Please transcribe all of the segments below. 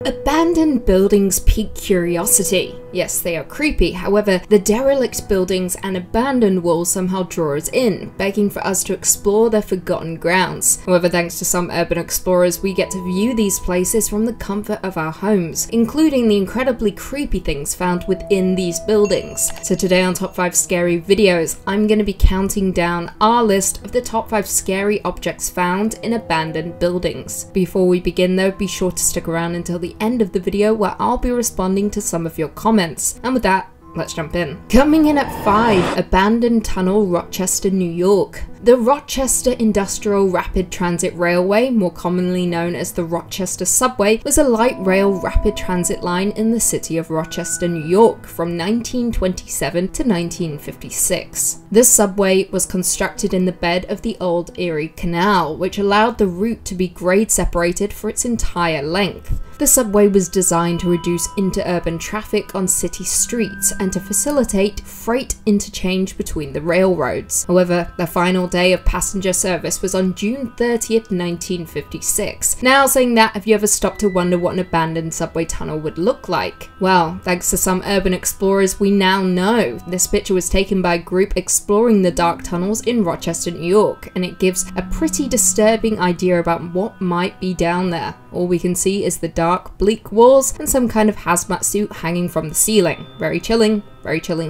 Abandoned buildings pique curiosity. Yes, they are creepy, however, the derelict buildings and abandoned walls somehow draw us in, begging for us to explore their forgotten grounds. However, thanks to some urban explorers, we get to view these places from the comfort of our homes, including the incredibly creepy things found within these buildings. So today on Top 5 Scary Videos, I'm going to be counting down our list of the top 5 scary objects found in abandoned buildings. Before we begin though, be sure to stick around until the end of the video where I'll be responding to some of your comments. And with that, let's jump in. Coming in at 5, Abandoned Tunnel, Rochester, New York. The Rochester Industrial Rapid Transit Railway, more commonly known as the Rochester Subway, was a light rail rapid transit line in the city of Rochester, New York from 1927 to 1956. This subway was constructed in the bed of the old Erie Canal, which allowed the route to be grade separated for its entire length. The subway was designed to reduce interurban traffic on city streets and to facilitate freight interchange between the railroads. However, the final day of passenger service was on June 30th, 1956. Now, saying that, have you ever stopped to wonder what an abandoned subway tunnel would look like? Well, thanks to some urban explorers, we now know. This picture was taken by a group exploring the dark tunnels in Rochester, New York, and it gives a pretty disturbing idea about what might be down there. All we can see is the dark, bleak walls and some kind of hazmat suit hanging from the ceiling. Very chilling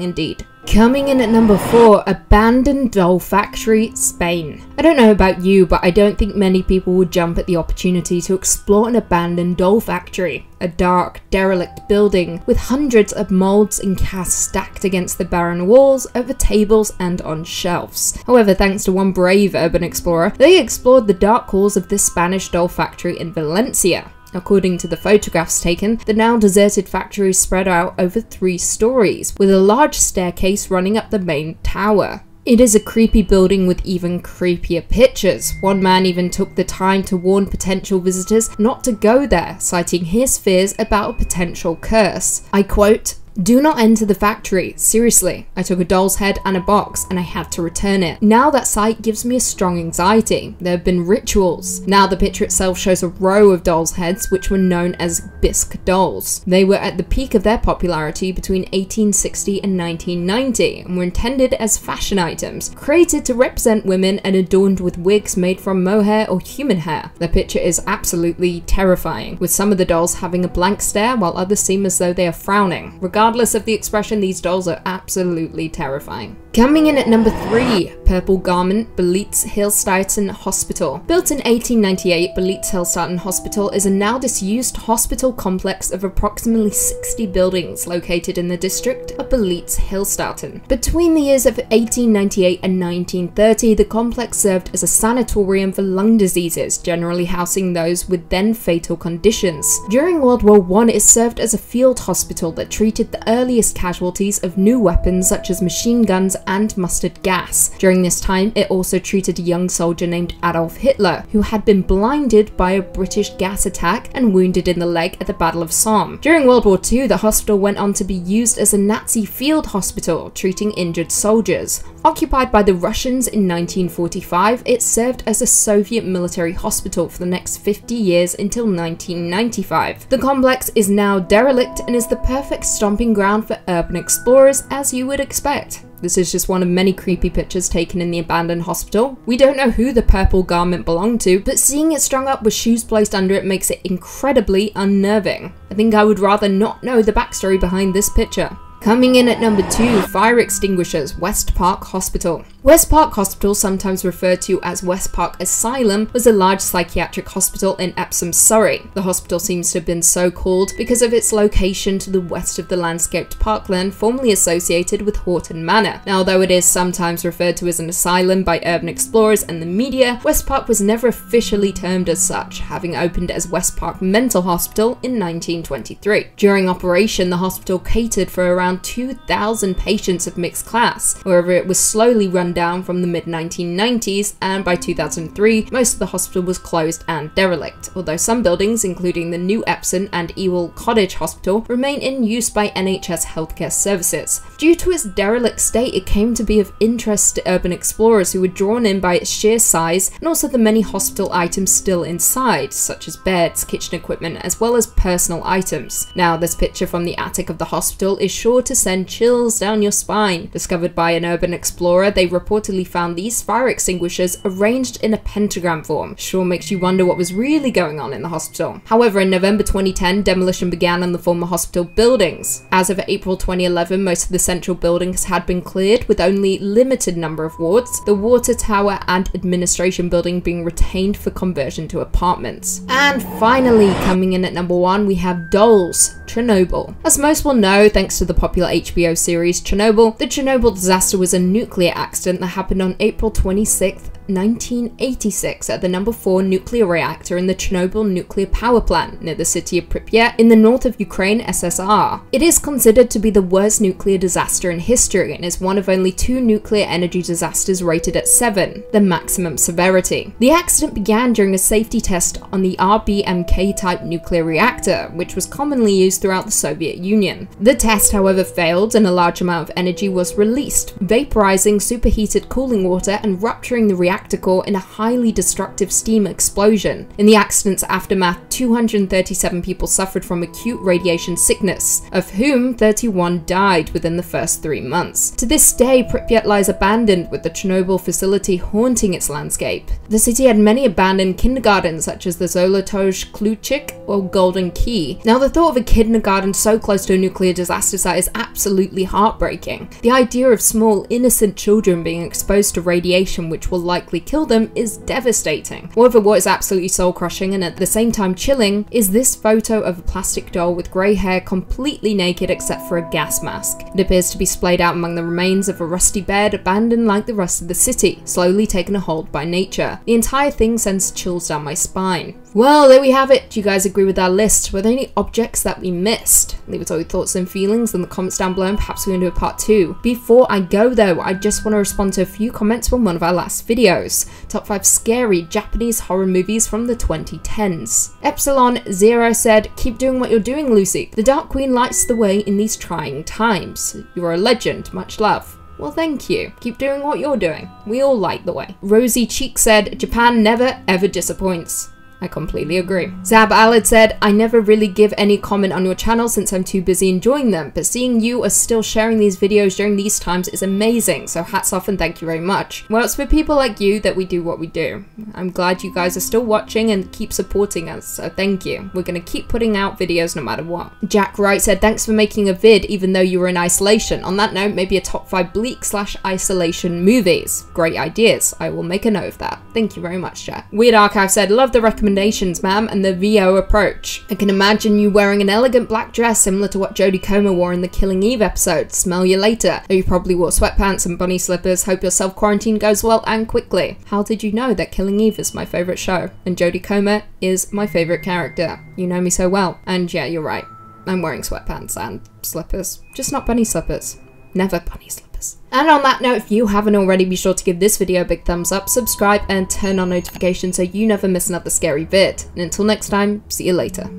indeed. Coming in at number 4, Abandoned Doll Factory, Spain. I don't know about you, but I don't think many people would jump at the opportunity to explore an abandoned doll factory. A dark, derelict building with hundreds of molds and casts stacked against the barren walls, over tables and on shelves. However, thanks to one brave urban explorer, they explored the dark halls of this Spanish doll factory in Valencia. According to the photographs taken, the now deserted factory is spread out over 3 stories, with a large staircase running up the main tower. It is a creepy building with even creepier pictures. One man even took the time to warn potential visitors not to go there, citing his fears about a potential curse. I quote, "Do not enter the factory. Seriously, I took a doll's head and a box and I had to return it. Now that sight gives me a strong anxiety. There have been rituals." Now the picture itself shows a row of dolls' heads which were known as bisque dolls. They were at the peak of their popularity between 1860 and 1990 and were intended as fashion items, created to represent women and adorned with wigs made from mohair or human hair. The picture is absolutely terrifying, with some of the dolls having a blank stare while others seem as though they are frowning. Regardless of the expression, these dolls are absolutely terrifying. Coming in at number 3, Purple Garment, Belitz-Hillstatten Hospital. Built in 1898, Belitz-Hillstatten Hospital is a now disused hospital complex of approximately 60 buildings located in the district of Belitz-Hillstatten. Between the years of 1898 and 1930, the complex served as a sanatorium for lung diseases, generally housing those with then fatal conditions. During World War I, it served as a field hospital that treated the earliest casualties of new weapons such as machine guns and mustard gas. During this time, it also treated a young soldier named Adolf Hitler, who had been blinded by a British gas attack and wounded in the leg at the Battle of Somme. During World War II, the hospital went on to be used as a Nazi field hospital, treating injured soldiers. Occupied by the Russians in 1945, it served as a Soviet military hospital for the next 50 years until 1995. The complex is now derelict and is the perfect stomping ground for urban explorers, as you would expect. This is just one of many creepy pictures taken in the abandoned hospital. We don't know who the purple garment belonged to, but seeing it strung up with shoes placed under it makes it incredibly unnerving. I think I would rather not know the backstory behind this picture. Coming in at number 2, Fire Extinguishers, West Park Hospital. West Park Hospital, sometimes referred to as West Park Asylum, was a large psychiatric hospital in Epsom, Surrey. The hospital seems to have been so called because of its location to the west of the landscaped parkland formerly associated with Horton Manor. Now, although it is sometimes referred to as an asylum by urban explorers and the media, West Park was never officially termed as such, having opened as West Park Mental Hospital in 1923. During operation, the hospital catered for around around 2,000 patients of mixed class. However, it was slowly run down from the mid-1990s, and by 2003, most of the hospital was closed and derelict, although some buildings, including the New Epsom and Ewell Cottage Hospital, remain in use by NHS healthcare services. Due to its derelict state, it came to be of interest to urban explorers who were drawn in by its sheer size and also the many hospital items still inside, such as beds, kitchen equipment, as well as personal items. Now, this picture from the attic of the hospital is sure to send chills down your spine. Discovered by an urban explorer, they reportedly found these fire extinguishers arranged in a pentagram form. Sure makes you wonder what was really going on in the hospital. However, in November 2010, demolition began on the former hospital buildings. As of April 2011, most of the central buildings had been cleared, with only limited number of wards, the water tower and administration building being retained for conversion to apartments. And finally, coming in at number 1, we have Dolls, Chernobyl. As most will know, thanks to the popular HBO series Chernobyl, the Chernobyl disaster was a nuclear accident that happened on April 26th, 1986 at the number 4 nuclear reactor in the Chernobyl nuclear power plant near the city of Pripyat in the north of Ukraine, SSR. It is considered to be the worst nuclear disaster in history and is one of only 2 nuclear energy disasters rated at 7, the maximum severity. The accident began during a safety test on the RBMK type nuclear reactor, which was commonly used throughout the Soviet Union. The test, however, failed and a large amount of energy was released, vaporizing superheated cooling water and rupturing the reactor core in a highly destructive steam explosion. In the accident's aftermath, 237 people suffered from acute radiation sickness, of whom 31 died within the first 3 months. To this day, Pripyat lies abandoned, with the Chernobyl facility haunting its landscape. The city had many abandoned kindergartens, such as the Zolotozh Kluchik or Golden Key. Now, the thought of a kindergarten so close to a nuclear disaster site is absolutely heartbreaking. The idea of small, innocent children being exposed to radiation which will likely kill them is devastating. However, what is absolutely soul-crushing and at the same time chilling is this photo of a plastic doll with grey hair completely naked except for a gas mask. It appears to be splayed out among the remains of a rusty bed abandoned like the rest of the city, slowly taken a hold by nature. The entire thing sends chills down my spine. Well, there we have it. Do you guys agree with our list? Were there any objects that we missed? Leave us all your thoughts and feelings in the comments down below and perhaps we can do a part 2. Before I go though, I just want to respond to a few comments from one of our last videos. Top 5 scary Japanese horror movies from the 2010s. Epsilon0 said, "Keep doing what you're doing, Lucy. The Dark Queen lights the way in these trying times. You're a legend. Much love." Well, thank you. Keep doing what you're doing. We all light the way. Rosie Cheek said, "Japan never ever disappoints." I completely agree. Zab Alid said, "I never really give any comment on your channel since I'm too busy enjoying them, but seeing you are still sharing these videos during these times is amazing, so hats off and thank you very much. Well, it's for people like you that we do what we do. I'm glad you guys are still watching and keep supporting us, so thank you. We're gonna keep putting out videos no matter what." Jack Wright said, "Thanks for making a vid even though you were in isolation. On that note, maybe a top 5 bleak/isolation movies. Great ideas. I will make a note of that. Thank you very much, Jack." Weird Archive said, "Love the recommendations, ma'am, and the VO approach. I can imagine you wearing an elegant black dress similar to what Jodie Comer wore in the Killing Eve episode. Smell you later. Though you probably wore sweatpants and bunny slippers. Hope your self-quarantine goes well and quickly. How did you know that Killing Eve is my favourite show? And Jodie Comer is my favourite character. You know me so well. And yeah, you're right. I'm wearing sweatpants and slippers. Just not bunny slippers. Never bunny slippers." And on that note, if you haven't already, be sure to give this video a big thumbs up, subscribe, and turn on notifications so you never miss another scary vid. And until next time, see you later.